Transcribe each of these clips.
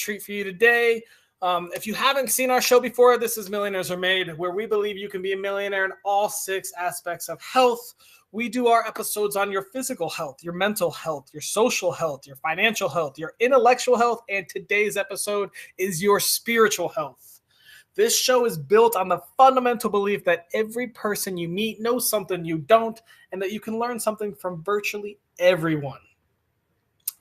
treat for you today. If you haven't seen our show before, this is Millionaires Are Made, where we believe you can be a millionaire in all 6 aspects of health. We do our episodes on your physical health, your mental health, your social health, your financial health, your intellectual health, and today's episode is your spiritual health. This show is built on the fundamental belief that every person you meet knows something you don't, and that you can learn something from virtually everyone.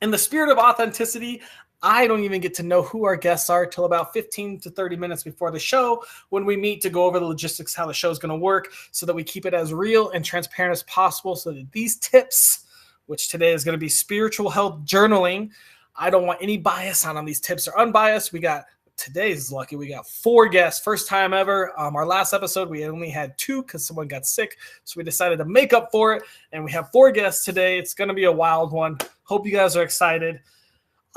In the spirit of authenticity, I don't even get to know who our guests are till about 15 to 30 minutes before the show when we meet to go over the logistics, how the show is going to work, so that we keep it as real and transparent as possible, so that these tips, which today is going to be spiritual health journaling, I don't want any bias on them. These tips are unbiased. Today's lucky. We got 4 guests, first time ever. Our last episode, we only had 2 because someone got sick. So we decided to make up for it. And we have 4 guests today. It's going to be a wild one. Hope you guys are excited.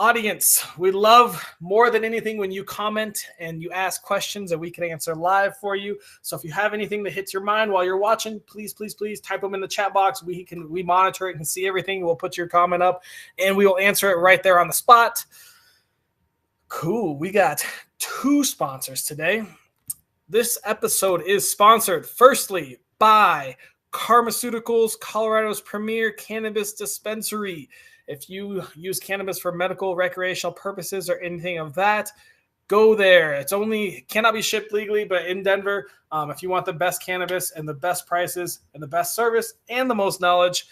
Audience, we love more than anything when you comment and you ask questions that we can answer live for you. So if you have anything that hits your mind while you're watching, please type them in the chat box. We monitor it and see everything. We'll put your comment up and we will answer it right there on the spot. Cool. We got 2 sponsors today. This episode is sponsored, firstly, by Pharmaceuticals, Colorado's premier cannabis dispensary. If you use cannabis for medical, recreational purposes or anything of that, go there. It cannot be shipped legally, but in Denver, if you want the best cannabis and the best prices and the best service and the most knowledge,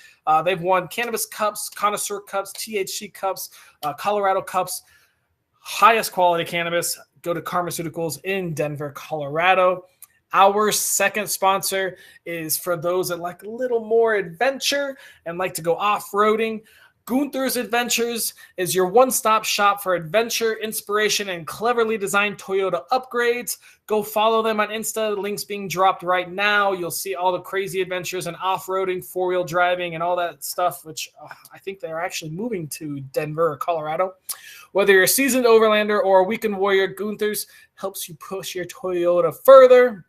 they've won cannabis cups, connoisseur cups, THC cups, Colorado cups. Highest quality cannabis, go to Pharmaceuticals in Denver, Colorado. Our second sponsor is for those that like a little more adventure and like to go off-roading. Gunther's Adventures is your one-stop shop for adventure, inspiration, and cleverly designed Toyota upgrades. Go follow them on Insta. The link's being dropped right now. You'll see all the crazy adventures and off-roading, 4-wheel driving, and all that stuff, which I think they're actually moving to Denver or Colorado. Whether you're a seasoned overlander or a weekend warrior, Gunther's helps you push your Toyota further.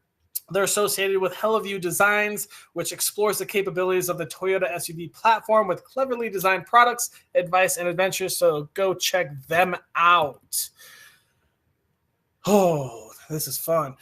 They're associated with Hellview Designs, which explores the capabilities of the Toyota SUV platform with cleverly designed products, advice, and adventures. So go check them out. Oh, this is fun.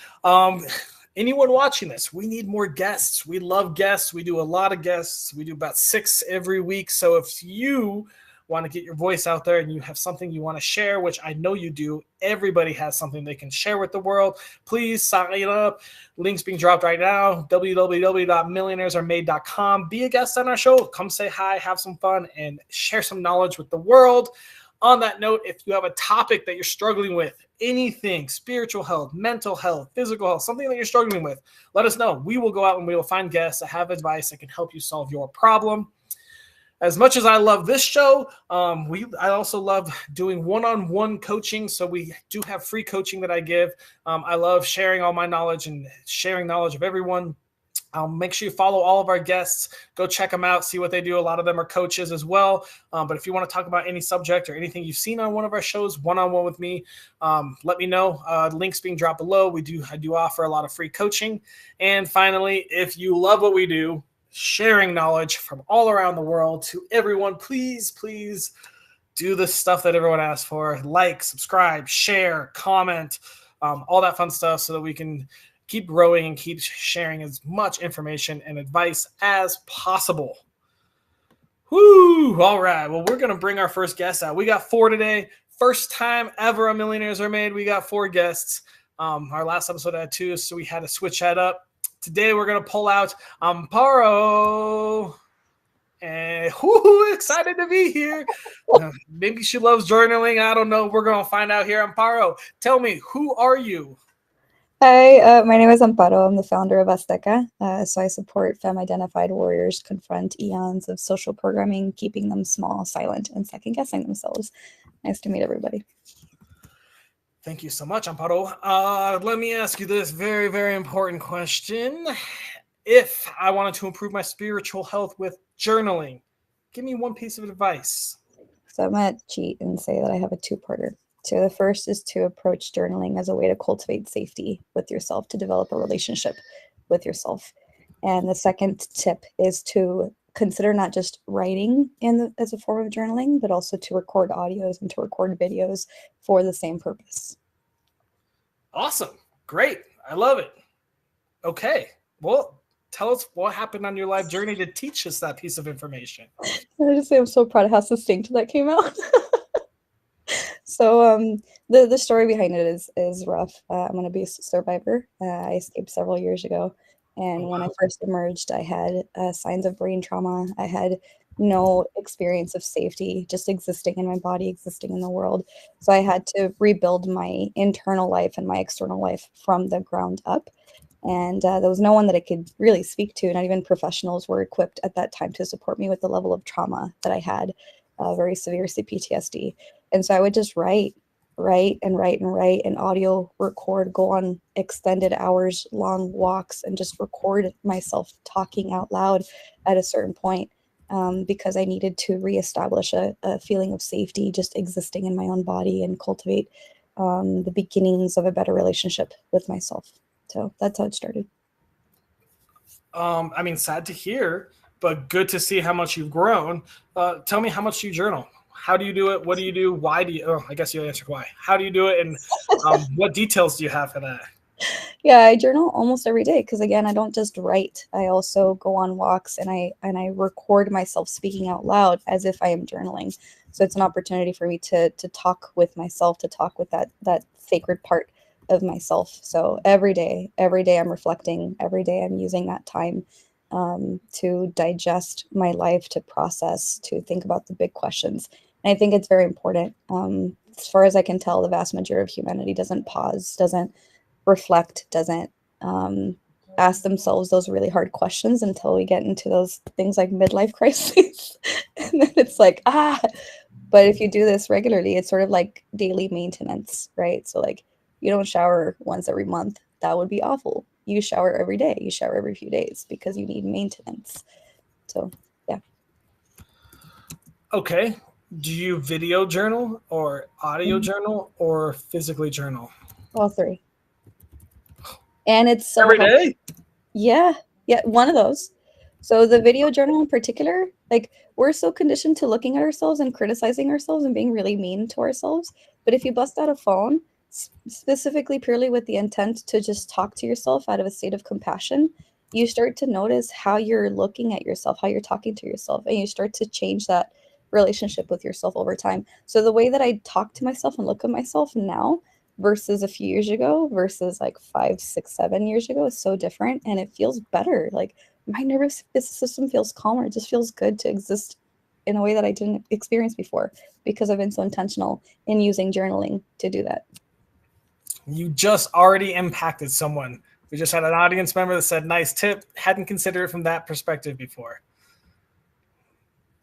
Anyone watching this, we need more guests. We love guests. We do a lot of guests. We do about 6 every week. So if you want to get your voice out there and you have something you want to share, which I know you do, everybody has something they can share with the world, please sign up. Links being dropped right now, www.millionairesaremade.com. Be a guest on our show. Come say hi, have some fun, and share some knowledge with the world. On that note, if you have a topic that you're struggling with, anything, spiritual health, mental health, physical health, something that you're struggling with, let us know. We will go out and we will find guests that have advice that can help you solve your problem. As much as I love this show, I also love doing one-on-one coaching. So we do have free coaching that I give. I love sharing all my knowledge and sharing knowledge of everyone. Make sure you follow all of our guests. Go check them out, see what they do. A lot of them are coaches as well. But if you want to talk about any subject or anything you've seen on one of our shows, one-on-one with me, let me know. Links being dropped below. I do offer a lot of free coaching. And finally, if you love what we do, sharing knowledge from all around the world to everyone, please do the stuff that everyone asks for. Like, subscribe, share, comment, all that fun stuff so that we can keep growing and keep sharing as much information and advice as possible. Whoo! All right. Well, we're going to bring our first guest out. We got 4 today. First time ever on Millionaires Are Made. We got 4 guests. Our last episode had 2, so we had to switch that up. Today, we're going to pull out Amparo. And excited to be here. Maybe she loves journaling. I don't know. We're going to find out here. Amparo, tell me, who are you? Hi, my name is Amparo. I'm the founder of Azteca. So I support femme-identified warriors confront eons of social programming, keeping them small, silent, and second-guessing themselves. Nice to meet everybody. Thank you so much, Amparo. Let me ask you this very, very important question. If I wanted to improve my spiritual health with journaling, give me one piece of advice. So I'm going to cheat and say that I have a 2-parter. So the first is to approach journaling as a way to cultivate safety with yourself, to develop a relationship with yourself. And the second tip is to consider not just writing as a form of journaling, but also to record audios and to record videos for the same purpose. Awesome. Great. I love it. Okay. Well, tell us what happened on your life journey to teach us that piece of information. I just say I'm so proud of how succinct that came out. So the story behind it is rough. I'm an abuse survivor. I escaped several years ago, and when I first emerged, I had signs of brain trauma. I had no experience of safety, just existing in my body, existing in the world. So I had to rebuild my internal life and my external life from the ground up. And there was no one that I could really speak to. Not even professionals were equipped at that time to support me with the level of trauma that I had, very severe CPTSD. And so I would just write and audio record, go on extended hours long walks and just record myself talking out loud at a certain point, because I needed to reestablish a feeling of safety, just existing in my own body, and cultivate the beginnings of a better relationship with myself. So that's how it started. I mean, sad to hear, but good to see how much you've grown. Tell me, how much do you journal? How do you do it? What do you do? Why do you? Oh, I guess you answered why. How do you do it? And what details do you have for that? Yeah, I journal almost every day because, again, I don't just write. I also go on walks and I record myself speaking out loud as if I am journaling. So it's an opportunity for me to talk with myself, to talk with that sacred part of myself. So every day I'm reflecting. Every day I'm using that time to digest my life, to process, to think about the big questions. And I think it's very important. As far as I can tell, the vast majority of humanity doesn't pause, doesn't reflect, doesn't ask themselves those really hard questions until we get into those things like midlife crises. And then it's like, but if you do this regularly, it's sort of like daily maintenance, right? So like, you don't shower once every month. That would be awful. You shower every day. You shower every few days because you need maintenance. So yeah. Okay. Do you video journal or audio journal or physically journal? All three. And it's so Every hard. day? Yeah, one of those. So the video journal in particular, like, we're so conditioned to looking at ourselves and criticizing ourselves and being really mean to ourselves. But if you bust out a phone, specifically purely with the intent to just talk to yourself out of a state of compassion, you start to notice how you're looking at yourself, how you're talking to yourself, and you start to change that relationship with yourself over time. So the way that I talk to myself and look at myself now versus a few years ago versus like 5, 6, 7 years ago is so different, and it feels better. Like, my nervous system feels calmer. It just feels good to exist in a way that I didn't experience before because I've been so intentional in using journaling to do that. You just already impacted someone. We just had an audience member that said, nice tip. Hadn't considered it from that perspective before.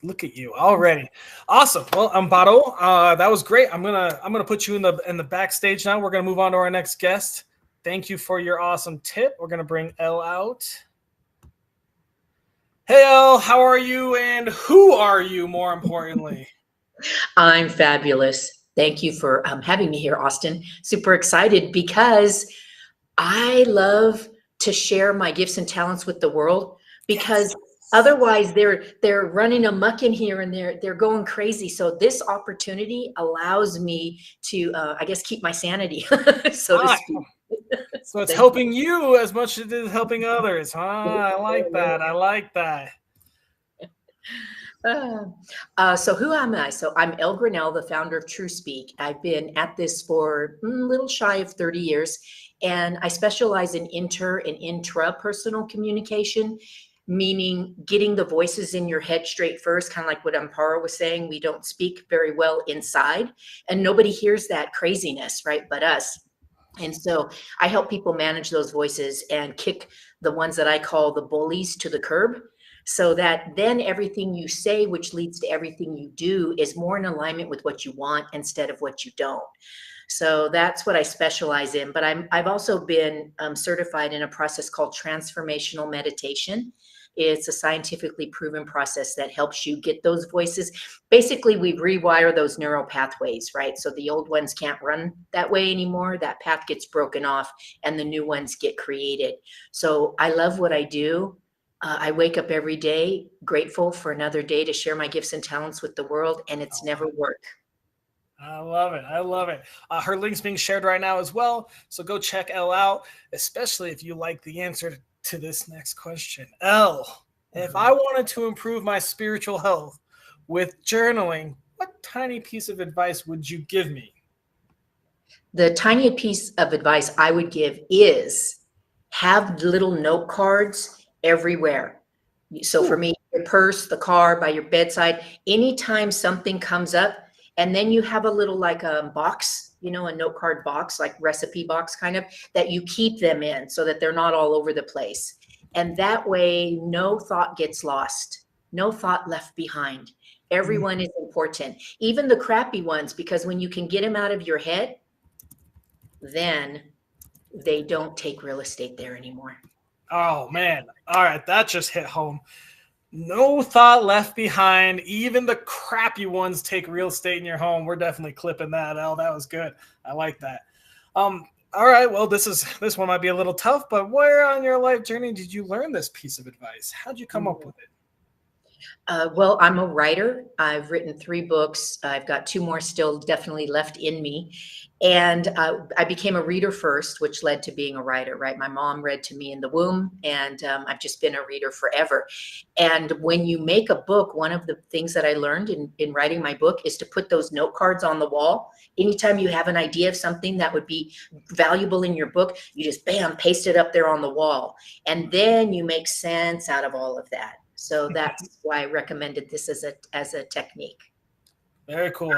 Look at you already. Awesome. Well, Amparo, that was great. I'm gonna put you in the backstage now. We're gonna move on to our next guest. Thank you for your awesome tip. We're gonna bring Elle out. Hey Elle, how are you? And who are you, more importantly? I'm fabulous. Thank you for having me here, Austin. Super excited because I love to share my gifts and talents with the world, because otherwise they're running amok in here and they're going crazy. So this opportunity allows me to, I guess, keep my sanity, so to speak. So it's helping you as much as it is helping others, huh? I like that. I like that. So who am I? So I'm Elle Grinnell, the founder of TrueSpeak. I've been at this for a little shy of 30 years, and I specialize in inter and intrapersonal communication, meaning getting the voices in your head straight first, kind of like what Amparo was saying. We don't speak very well inside, and nobody hears that craziness, right, but us. And so I help people manage those voices and kick the ones that I call the bullies to the curb, so that then everything you say, which leads to everything you do, is more in alignment with what you want instead of what you don't. So that's what I specialize in. But I've also been certified in a process called transformational meditation. It's a scientifically proven process that helps you get those voices. Basically, we rewire those neural pathways, right? So the old ones can't run that way anymore. That path gets broken off and the new ones get created. So I love what I do. I wake up every day grateful for another day to share my gifts and talents with the world, and it's never work. I love it. I love it. Her link's being shared right now as well. So go check Elle out, especially if you like the answer to this next question. Elle, if I wanted to improve my spiritual health with journaling, what tiny piece of advice would you give me? The tiny piece of advice I would give is have little note cards everywhere. So for me, your purse, the car, by your bedside, anytime something comes up, and then you have a little like a box, a note card box, like recipe box kind of, that you keep them in so that they're not all over the place. And that way, no thought gets lost, no thought left behind. Everyone is important, even the crappy ones, because when you can get them out of your head, then they don't take real estate there anymore. Oh, man. All right. That just hit home. No thought left behind. Even the crappy ones take real estate in your home. We're definitely clipping that, Elle. That was good. I like that. All right. Well, this one might be a little tough, but where on your life journey did you learn this piece of advice? How'd you come up with it? Well, I'm a writer. I've written 3 books. I've got 2 more still definitely left in me. And I became a reader first, which led to being a writer, right? My mom read to me in the womb, and I've just been a reader forever. And when you make a book, one of the things that I learned in writing my book is to put those note cards on the wall. Anytime you have an idea of something that would be valuable in your book, you just bam, paste it up there on the wall. And then you make sense out of all of that. So that's why I recommended this as a technique. Very cool.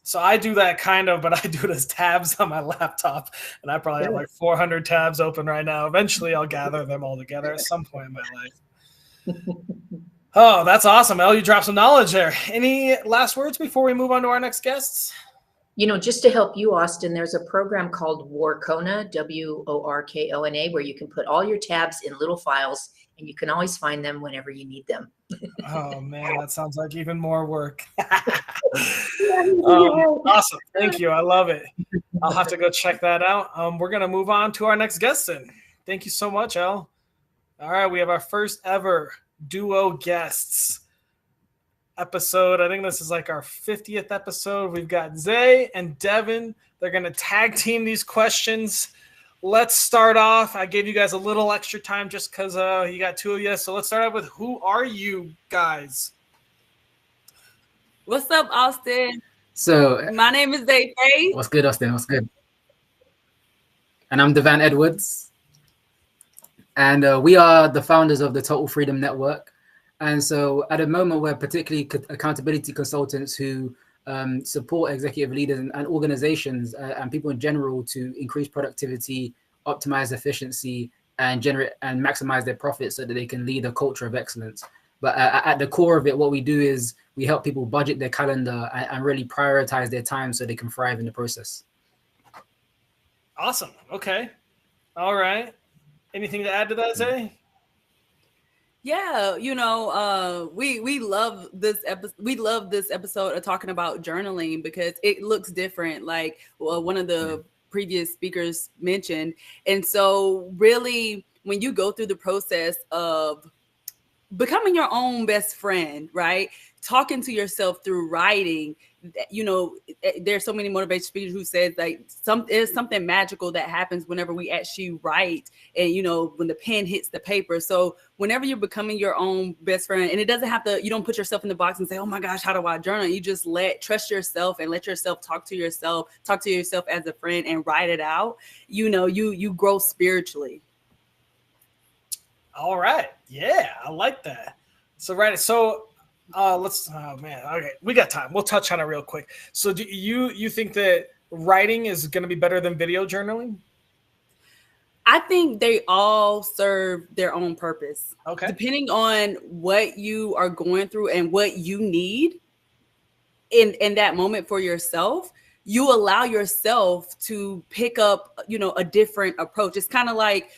So I do that kind of, but I do it as tabs on my laptop, and I probably have like 400 tabs open right now. Eventually, I'll gather them all together at some point in my life. Oh, that's awesome, Elle. You dropped some knowledge there. Any last words before we move on to our next guests? Just to help you, Austin, there's a program called Workona, WORKONA, where you can put all your tabs in little files, and you can always find them whenever you need them. Oh, man, that sounds like even more work. Awesome. Thank you. I love it. I'll have to go check that out. We're going to move on to our next guest then. Thank you so much, Elle. All right, we have our first ever duo guests episode. I think this is like our 50th episode. We've got Zay and Devin. They're going to tag team these questions. Let's start off. I gave you guys a little extra time just because you got 2 of you. So let's start off with, who are you guys? What's up, Austin? So my name is Zay. What's good, Austin? What's good? And I'm Devan Edwards. And we are the founders of the Total Freedom Network. And so at the moment, we're particularly accountability consultants who support executive leaders and organizations and people in general to increase productivity, optimize efficiency, and generate and maximize their profits so that they can lead a culture of excellence. But at the core of it, what we do is we help people budget their calendar and really prioritize their time so they can thrive in the process. Awesome. Okay. All right. Anything to add to that, Zay? Yeah, we love this episode. We love this episode of talking about journaling because it looks different, like one of the previous speakers mentioned. And so really, when you go through the process of becoming your own best friend, right? Talking to yourself through writing, there's so many motivational speakers who said like there's something magical that happens whenever we actually write and, when the pen hits the paper. So whenever you're becoming your own best friend, and it doesn't have to, you don't put yourself in the box and say, oh my gosh, how do I journal? You just trust yourself and let yourself talk to yourself as a friend and write it out. You grow spiritually. All right. Yeah, I like that. So, right. So okay, we got time. We'll touch on it real quick. So do you think that writing is going to be better than video journaling? I think they all serve their own purpose. Okay. Depending on what you are going through and what you need in that moment for yourself, you allow yourself to pick up, a different approach. It's kind of like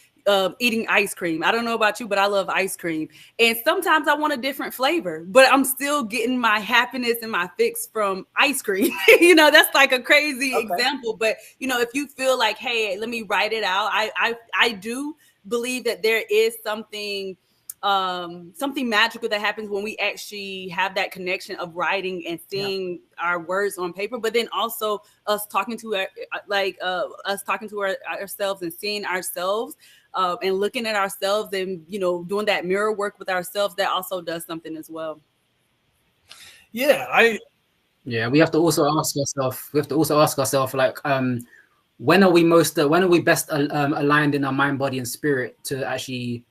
eating ice cream. I don't know about you, but I love ice cream. And sometimes I want a different flavor, but I'm still getting my happiness and my fix from ice cream. That's like a crazy example. But, if you feel like, hey, let me write it out. I do believe that there is something something magical that happens when we actually have that connection of writing and seeing our words on paper, but then also us talking to ourselves and seeing ourselves and looking at ourselves and, you know, doing that mirror work with ourselves. That also does something as well. Yeah, we have to also ask ourselves, like, when are we best aligned in our mind, body, and spirit to actually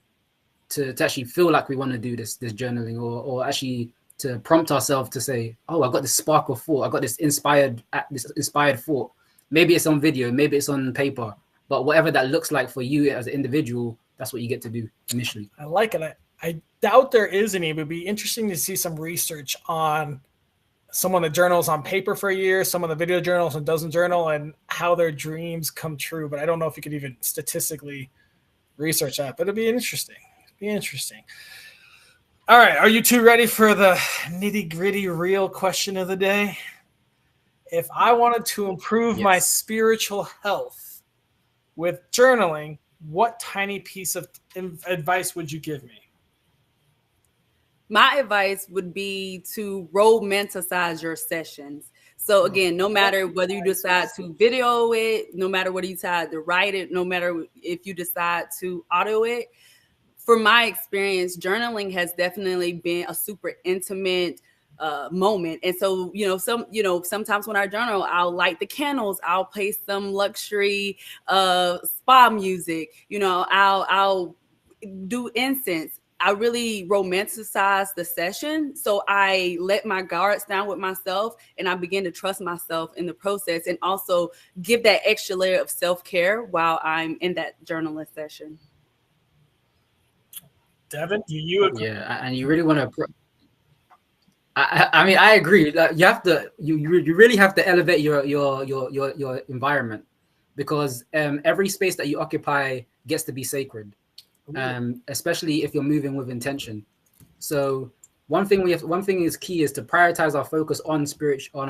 feel like we want to do this journaling, or actually to prompt ourselves to say, oh, I got this spark of thought, I got this inspired thought. Maybe it's on video, maybe it's on paper, but whatever that looks like for you as an individual, that's what you get to do initially. I like it. I doubt there is any. It would be interesting to see some research on someone that journals on paper for a year, someone that video journals and doesn't journal, and how their dreams come true. But I don't know if you could even statistically research that, but it'd be interesting. All right. Are you two ready for the nitty-gritty real question of the day? If I wanted to improve my spiritual health with journaling, what tiny piece of advice would you give me? My advice would be to romanticize your sessions. So again, no matter whether you decide to video it, no matter whether you decide to write it, no matter if you decide to audio it, from my experience, journaling has definitely been a super intimate moment. And so, sometimes when I journal, I'll light the candles, I'll play some luxury spa music, I'll do incense. I really romanticize the session. So I let my guards down with myself and I begin to trust myself in the process, and also give that extra layer of self-care while I'm in that journaling session. Devin, do you agree? Yeah, and you really want to. I mean, I agree. Like, you have to. You really have to elevate your environment, because every space that you occupy gets to be sacred, especially if you're moving with intention. So one thing is key is to prioritize our focus on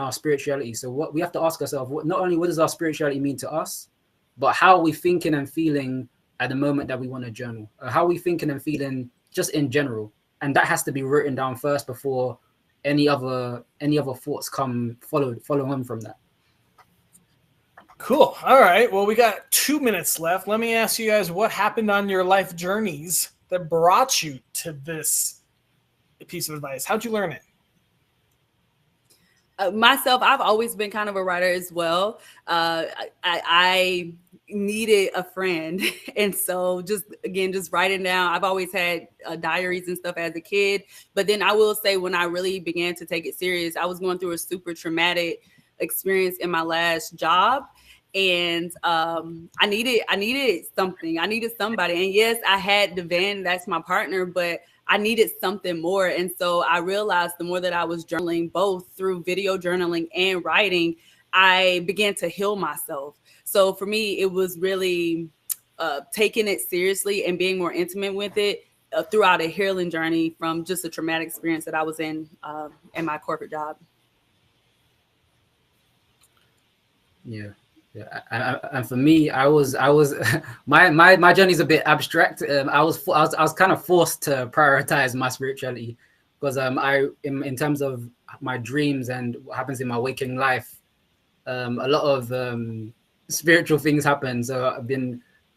our spirituality. So what we have to ask ourselves, not only what does our spirituality mean to us, but how are we thinking and feeling at the moment that we want to journal? How are we thinking and feeling just in general? And that has to be written down first before any other thoughts follow on from that. Cool. All right. Well, we got 2 minutes left. Let me ask you guys what happened on your life journeys that brought you to this piece of advice. How'd you learn it? Myself, I've always been kind of a writer as well. I needed a friend. And so just writing down, I've always had diaries and stuff as a kid. But then I will say, when I really began to take it serious, I was going through a super traumatic experience in my last job. And I needed something. I needed somebody. And yes, I had Devan, that's my partner, but I needed something more. And so I realized the more that I was journaling, both through video journaling and writing, I began to heal myself. So for me, it was really taking it seriously and being more intimate with it throughout a healing journey from just a traumatic experience that I was in my corporate job. Yeah. And for me, I was my journey's a bit abstract. I was kind of forced to prioritize my spirituality, because in terms of my dreams and what happens in my waking life, a lot of spiritual things happen. So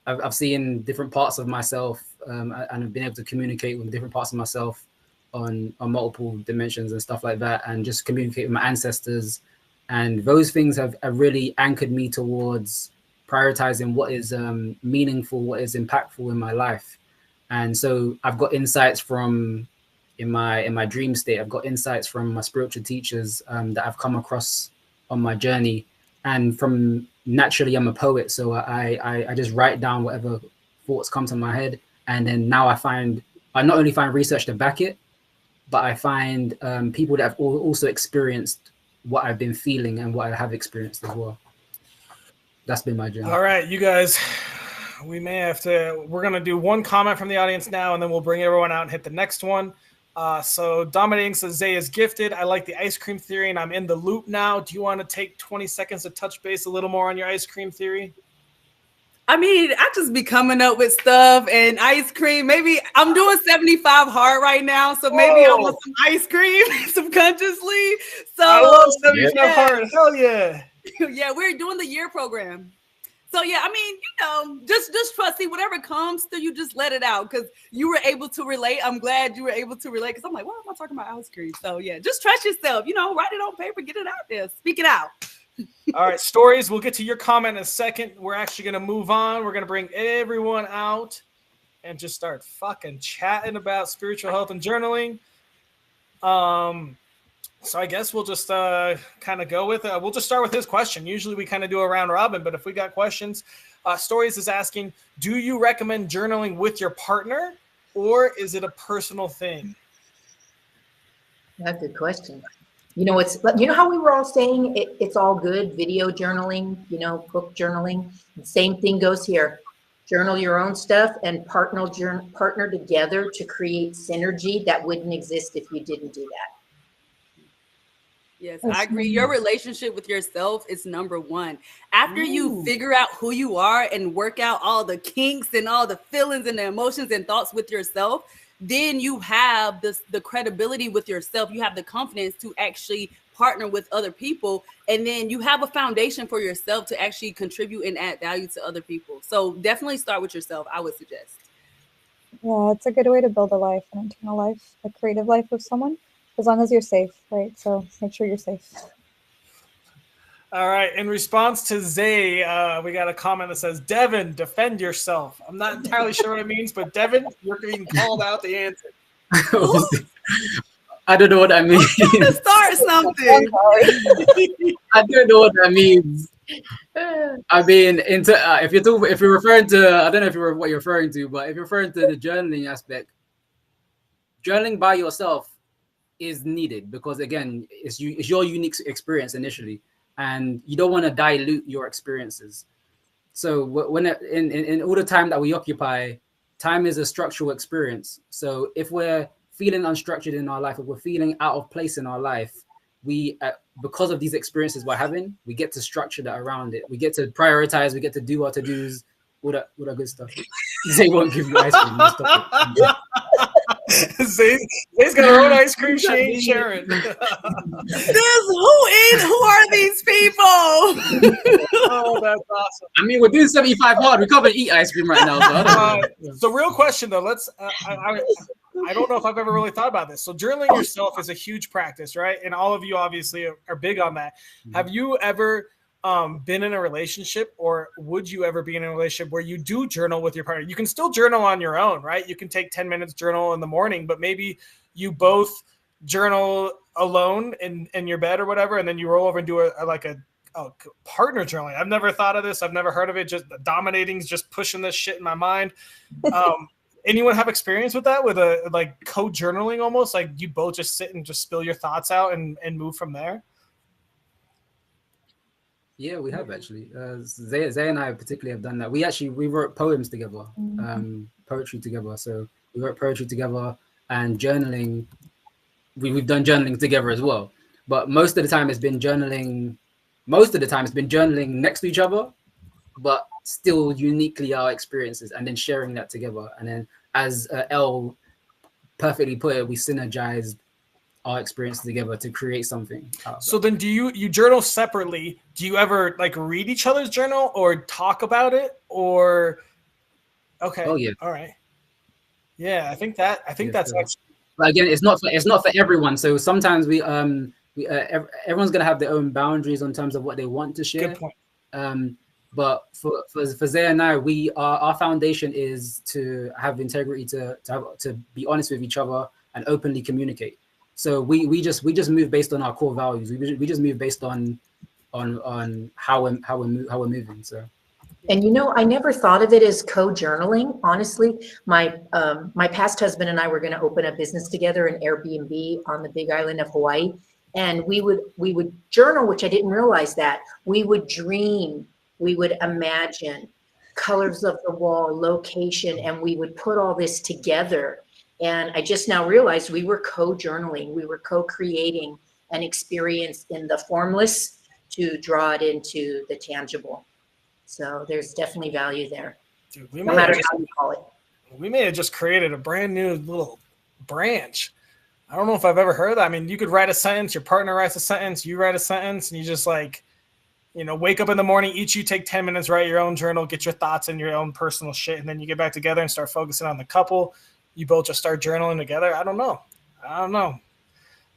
I've seen different parts of myself, and I've been able to communicate with different parts of myself on multiple dimensions and stuff like that, and just communicate with my ancestors. And those things have really anchored me towards prioritizing what is meaningful, what is impactful in my life. And so I've got insights from in my dream state. I've got insights from my spiritual teachers that I've come across on my journey. And from naturally, I'm a poet, so I just write down whatever thoughts come to my head. And then now I not only find research to back it, but I find people that have also experienced what I've been feeling and what I have experienced as well. That's been my journey. All right, you guys, we're going to do one comment from the audience now, and then we'll bring everyone out and hit the next one. So Dominating says, Zay is gifted. I like the ice cream theory, and I'm in the loop now. Do you want to take 20 seconds to touch base a little more on your ice cream theory? I mean, I just be coming up with stuff and ice cream. Maybe I'm doing 75 hard right now, so maybe I want some ice cream subconsciously. So I love 75 yeah. hard. Hell yeah. Yeah, we're doing the year program. So yeah, I mean, just trust. See, whatever comes to you, just let it out, because you were able to relate. I'm glad you were able to relate, because I'm like, why am I talking about ice cream? So yeah, just trust yourself. Write it on paper, get it out there, speak it out. All right, stories. We'll get to your comment in a second. We're actually going to move on. We're going to bring everyone out and just start fucking chatting about spiritual health and journaling. So I guess we'll just kind of go with it. We'll just start with his question. Usually we kind of do a round robin, but if we got questions, Stories is asking, do you recommend journaling with your partner, or is it a personal thing? That's a good question. How we were all saying it's all good, video journaling, book journaling. The same thing goes here. Journal your own stuff and partner together to create synergy that wouldn't exist if you didn't do that. Yes, I agree. Your relationship with yourself is number one. After you figure out who you are and work out all the kinks and all the feelings and the emotions and thoughts with yourself, then you have the credibility with yourself. You have the confidence to actually partner with other people. And then you have a foundation for yourself to actually contribute and add value to other people. So definitely start with yourself, I would suggest. Yeah, it's a good way to build a life, an internal life, a creative life with someone, as long as you're safe, right? So make sure you're safe. All right. In response to Zay, we got a comment that says, Devin, defend yourself. I'm not entirely sure what it means, but Devin, you're being called out the answer. I don't know what that means. Start something. I don't know what that means. I mean, if you're referring to, I don't know what you're referring to, but if you're referring to the journaling aspect, journaling by yourself is needed because, again, it's your unique experience initially, and you don't want to dilute your experiences. So in all the time that we occupy, time is a structural experience. So if we're feeling unstructured in our life, if we're feeling out of place in our life, we because of these experiences we're having, we get to structure that around it. We get to prioritize. We get to do our to-dos, all that good stuff. They won't give you ice cream. Zay's got her own ice cream. She ain't sharing. Who are these people? Oh, that's awesome. I mean, we're doing 75 hard. We can't even eat ice cream right now. So real question though, let's. I don't know if I've ever really thought about this. So journaling yourself is a huge practice, right? And all of you obviously are big on that. Mm-hmm. Have you ever been in a relationship, or would you ever be in a relationship where you do journal with your partner? You can still journal on your own, right? You can take 10 minutes journal in the morning, but maybe you both journal alone in your bed or whatever, and then you roll over and do a partner journaling. I've never thought of this. I've never heard of it. Just dominating is just pushing this shit in my mind. Anyone have experience with that, with a co-journaling almost? Like you both just sit and just spill your thoughts out and move from there? Yeah, we have actually. Zay and I particularly have done that. We wrote poems together, poetry together. So we wrote poetry together, and journaling. We've done journaling together as well. But most of the time it's been journaling. Most of the time it's been journaling next to each other, but still uniquely our experiences, and then sharing that together. And then, as Elle perfectly put it, we synergized our experiences together to create something. So then do you journal separately? Do you ever read each other's journal or talk about it, or? Okay. Oh yeah. All right. Yeah, I think that's actually. But again, it's not for everyone. So sometimes everyone's gonna have their own boundaries in terms of what they want to share. Good point. But for Zay and I, our foundation is to have integrity, to be honest with each other and openly communicate. So we just move based on our core values. We just move based on how we're moving. So. And I never thought of it as co-journaling. Honestly, my past husband and I were going to open a business together, an Airbnb on the Big Island of Hawaii, and we would journal, which I didn't realize that. We would dream, we would imagine colors of the wall, location, and we would put all this together. And I just now realized we were co-journaling. We were co-creating an experience in the formless to draw it into the tangible. So there's definitely value there, Dude, no matter how you call it. We may have just created a brand new little branch. I don't know if I've ever heard that. I mean, you could write a sentence, your partner writes a sentence, you write a sentence, and you just like, wake up in the morning, each you take 10 minutes, write your own journal, get your thoughts and your own personal shit, and then you get back together and start focusing on the couple. You both just start journaling together. I don't know.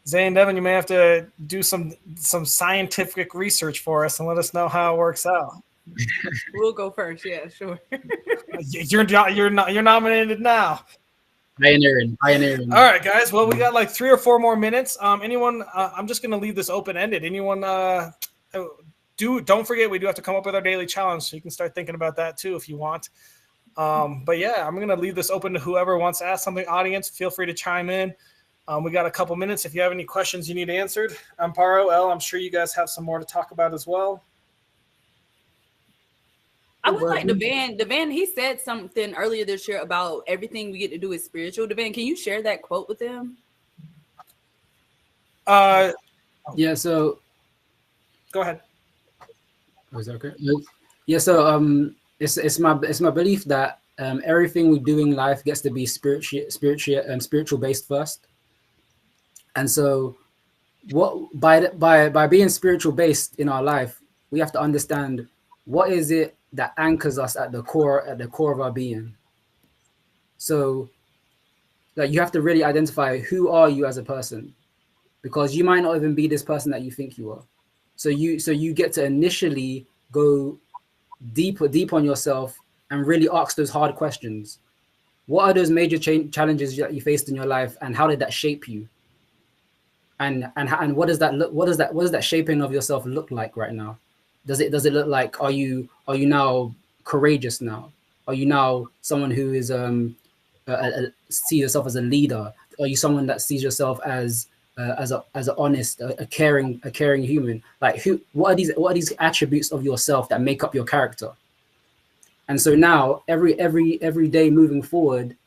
Zay and Devin, you may have to do some scientific research for us and let us know how it works out. We'll go first. Yeah, sure. You're nominated now. Pioneering. All right, guys. Well, we got like 3 or 4 more minutes. Anyone? I'm just gonna leave this open ended. Anyone? Don't forget we do have to come up with our daily challenge, so you can start thinking about that too if you want. But yeah, I'm gonna leave this open to whoever wants to ask something. Audience, feel free to chime in. We got a couple minutes. If you have any questions you need answered, Amparo, El, I'm sure you guys have some more to talk about as well. I would like Devan, he said something earlier this year about everything we get to do is spiritual. Devan, can you share that quote with him? Yeah, so go ahead. Was that okay? Yeah, so it's my belief that everything we do in life gets to be spiritual based first. And so by being spiritual based in our life, we have to understand what is it that anchors us at the core of our being. So like you have to really identify who are you as a person, because you might not even be this person that you think you are. So you get to initially go deep on yourself and really ask those hard questions. What are those major challenges that you faced in your life, and how did that shape you? And what does that shaping of yourself look like right now? Does it look like, are you now courageous now? Are you now someone who is see yourself as a leader? Are you someone that sees yourself as an honest, a caring human? Like what are these attributes of yourself that make up your character? And so now every day moving forward,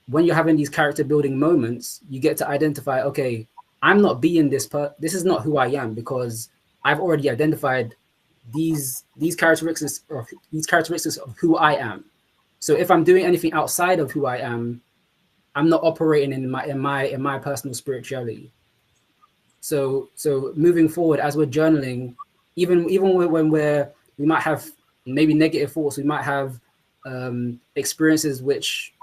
when you're having these character building moments, you get to identify, okay, I'm not being this is not who I am, because I've already identified these characteristics of who I am. So if I'm doing anything outside of who I am, I'm not operating in my personal spirituality. So moving forward, as we're journaling, even when we might have maybe negative thoughts, we might have experiences which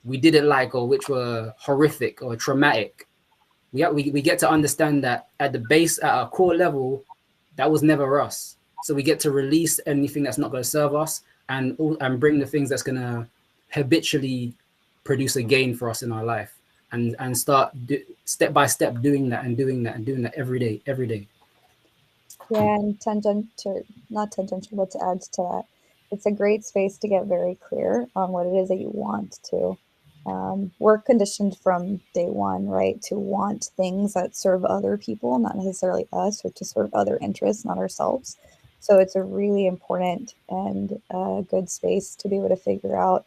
we didn't like, or which were horrific or traumatic. We get to understand that at the base, at our core level, that was never us. So we get to release anything that's not going to serve us, and bring the things that's going to habitually produce a gain for us in our life, and start step by step doing that every day. Yeah, and not tangential, but to add to that, it's a great space to get very clear on what it is that you want to. We're conditioned from day one, right, to want things that serve other people, not necessarily us, or to serve other interests, not ourselves. So it's a really important and good space to be able to figure out,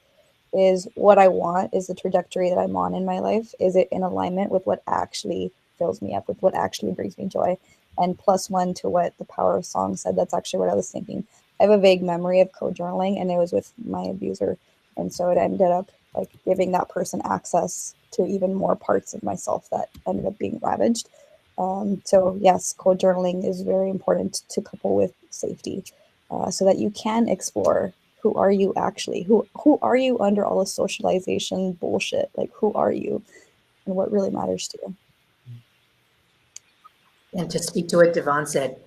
is what I want, is the trajectory that I'm on in my life, is it in alignment with what actually fills me up, with what actually brings me joy? And +1 to what the Power of Song said, that's actually what I was thinking. I have a vague memory of co-journaling, and it was with my abuser. And so it ended up like giving that person access to even more parts of myself that ended up being ravaged. So yes, co-journaling is very important to couple with safety, so that you can explore, who are you actually? Who are you under all the socialization bullshit? Like, who are you and what really matters to you? And to speak to what Devon said,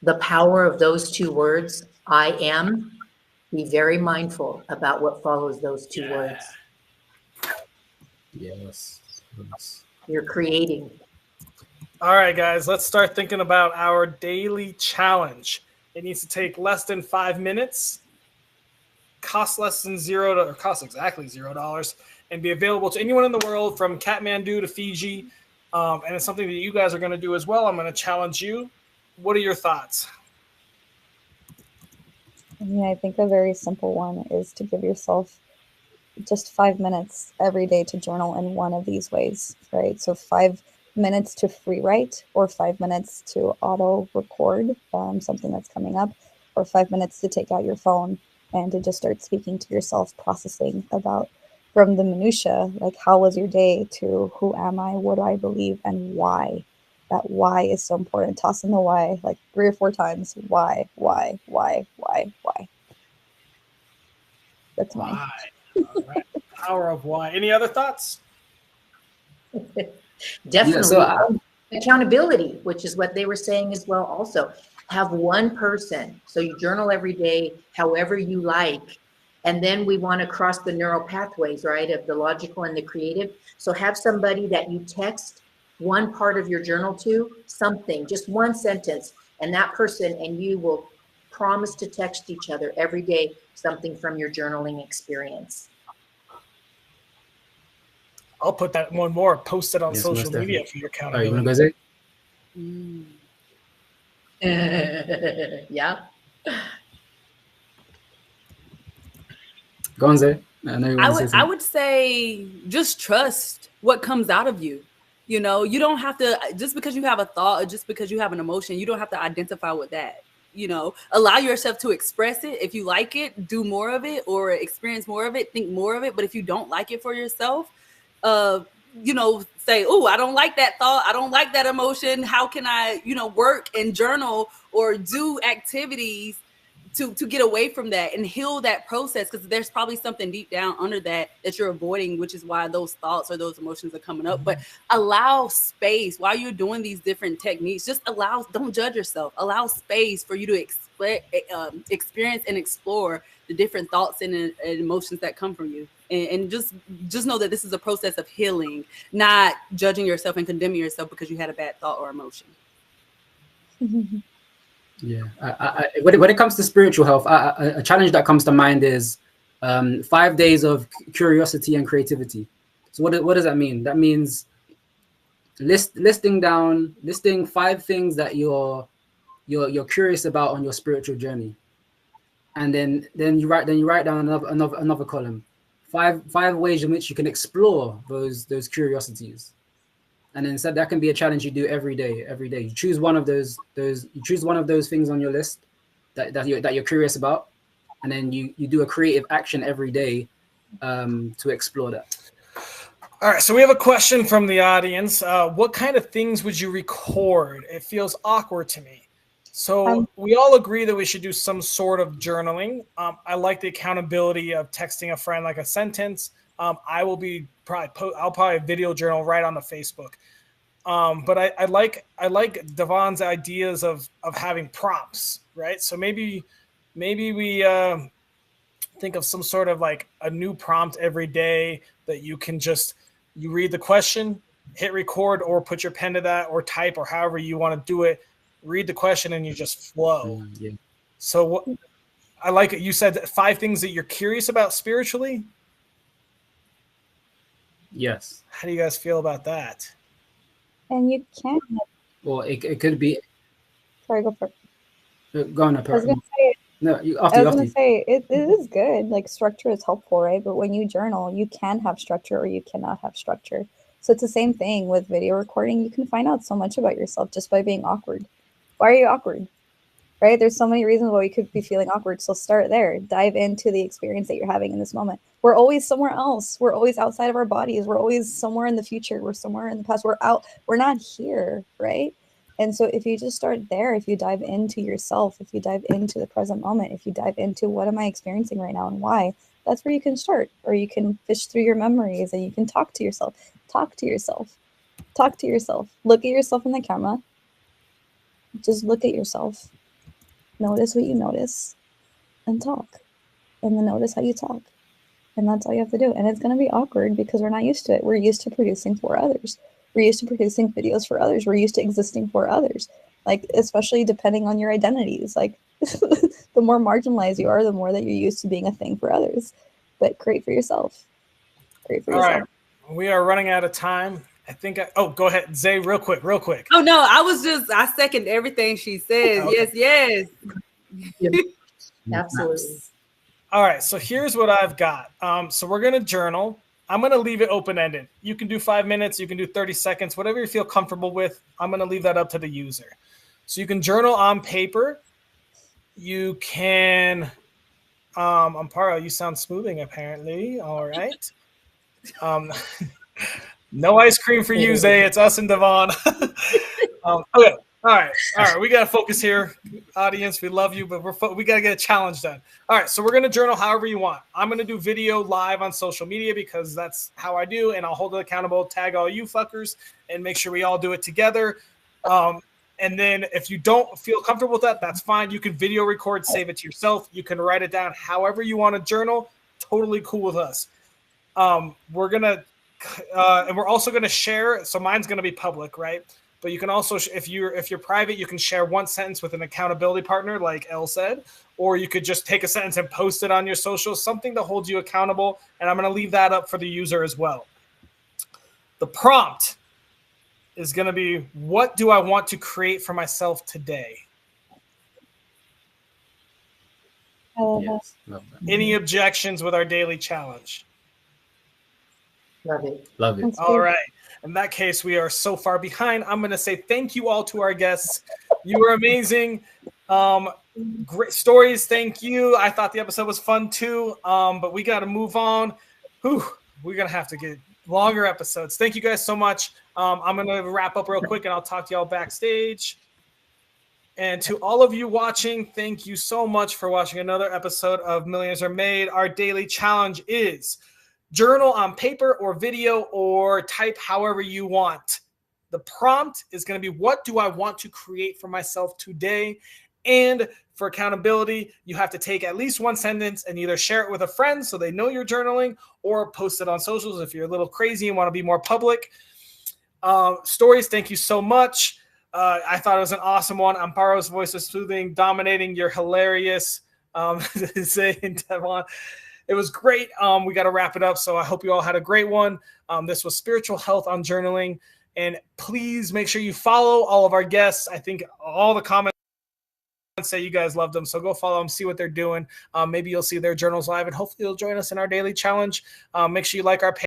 the power of those 2 words, I am, be very mindful about what follows those 2 words. Yes. You're creating. All right, guys, let's start thinking about our daily challenge. It needs to take less than 5 minutes, cost exactly $0, and be available to anyone in the world from Kathmandu to Fiji. And it's something that you guys are going to do as well. I'm going to challenge you. What are your thoughts? I mean, I think a very simple one is to give yourself just 5 minutes every day to journal in one of these ways, right? So 5 minutes to free write, or 5 minutes to auto record something that's coming up, or 5 minutes to take out your phone and to just start speaking to yourself, processing about from the minutia, like how was your day, to who am I, what do I believe, and why. That why is so important. Toss in the why like 3 or 4 times. Why. That's mine. Why? All right. Power of why. Any other thoughts? Definitely. so Accountability, which is what they were saying as well. Also, have one person. So you journal every day, however you like. And then we want to cross the neural pathways, right, of the logical and the creative. So have somebody that you text one part of your journal to, something, just one sentence, and that person and you will promise to text each other every day something from your journaling experience. I'll put that one more, post it on Yes, social most media definitely. for your All right, you want accountability. to go, Zay? Yeah. Go on, Zay. I know you want to say I something. would say just trust what comes out of you. You know, you don't have to, just because you have a thought or just because you have an emotion, you don't have to identify with that. You know, allow yourself to express it. If you like it, do more of it, or experience more of it, think more of it. But if you don't like it for yourself, you know, say, oh, I don't like that thought. I don't like that emotion. How can I, you know, work and journal or do activities to get away from that and heal that process? Because there's probably something deep down under that you're avoiding, which is why those thoughts or those emotions are coming up. But allow space while you're doing these different techniques. Just don't judge yourself. Allow space for you to experience and explore the different thoughts and emotions that come from you. And just know that this is a process of healing, not judging yourself and condemning yourself because you had a bad thought or emotion. Yeah. When it comes to spiritual health, a challenge that comes to mind is 5 days of curiosity and creativity. So what does that mean? That means listing 5 things that you're curious about on your spiritual journey, and then you write down another column, five ways in which you can explore those curiosities. And then so that can be a challenge you do every day. You choose one of those things on your list that you're curious about, and then you do a creative action every day to explore that. All right, so we have a question from the audience. What kind of things would you record? It feels awkward to me. So we all agree that we should do some sort of journaling. I like the accountability of texting a friend like a sentence. I'll probably video journal right on the Facebook. But I like Devon's ideas of having prompts, right? So maybe we think of some sort of like a new prompt every day that you can you read the question, hit record, or put your pen to that, or type, or however you want to do it. Read the question and you just flow. Yeah. So I like it. You said 5 things that you're curious about spiritually. Yes. How do you guys feel about that? And you can. Or it could be. Sorry, go for it. Go on. I was gonna say. It is good. Like, structure is helpful, right? But when you journal, you can have structure or you cannot have structure. So it's the same thing with video recording. You can find out so much about yourself just by being awkward. Why are you awkward? Right? There's so many reasons why you could be feeling awkward. So start there. Dive into the experience that you're having in this moment. We're always somewhere else. We're always outside of our bodies. We're always somewhere in the future. We're somewhere in the past. We're not here, right? And so if you just start there, if you dive into yourself, if you dive into the present moment, if you dive into what am I experiencing right now and why, that's where you can start. Or you can fish through your memories and you can talk to yourself. Talk to yourself. Look at yourself in the camera. Just look at yourself. Notice what you notice and talk. And then notice how you talk. And that's all you have to do. And it's going to be awkward because we're not used to it. We're used to producing for others. We're used to producing videos for others. We're used to existing for others. Like, especially depending on your identities. Like, the more marginalized you are, the more that you're used to being a thing for others. But create for yourself. All right. We are running out of time. I think go ahead, Zay, real quick. Oh no, I second everything she says. Okay. Yes. Absolutely. All right, so here's what I've got. So we're gonna journal. I'm gonna leave it open-ended. You can do 5 minutes, you can do 30 seconds, whatever you feel comfortable with. I'm gonna leave that up to the user. So you can journal on paper, You can, Amparo, you sound smoothing apparently. All right. No ice cream for you, Zay. It's us and Devon. Okay. All right. We got to focus here, audience. We love you, but we got to get a challenge done. All right. So we're going to journal however you want. I'm going to do video live on social media because that's how I do. And I'll hold it accountable, tag all you fuckers, and make sure we all do it together. And then if you don't feel comfortable with that, that's fine. You can video record, save it to yourself. You can write it down however you want to journal. Totally cool with us. We're going to, and we're also going to share. So mine's going to be public, right? But you can also, if you're private, you can share one sentence with an accountability partner, like Elle said, or you could just take a sentence and post it on your socials, something to hold you accountable. And I'm going to leave that up for the user as well. The prompt is going to be, what do I want to create for myself today? Yes, love that. Any objections with our daily challenge? Love it. Love it. All right. In that case, we are so far behind. I'm going to say thank you all to our guests. You were amazing. Great stories. Thank you. I thought the episode was fun too. But we got to move on. We're going to have to get longer episodes. Thank you guys so much. I'm going to wrap up real quick and I'll talk to y'all backstage. And to all of you watching, thank you so much for watching another episode of Millionaires Are Made. Our daily challenge is journal on paper or video or type however you want. The prompt is going to be, what do I want to create for myself today? And for accountability, you have to take at least one sentence and either share it with a friend so they know you're journaling, or post it on socials if you're a little crazy and want to be more public. Stories, thank you so much. I thought it was an awesome one. Amparo's voice was soothing, dominating. You're hilarious. Zay and Devon. It was great. We got to wrap it up. So I hope you all had a great one. This was Spiritual Health on Journaling. And please make sure you follow all of our guests. I think all the comments say you guys loved them. So go follow them, see what they're doing. Maybe you'll see their journals live, and hopefully you'll join us in our daily challenge. Make sure you like our page.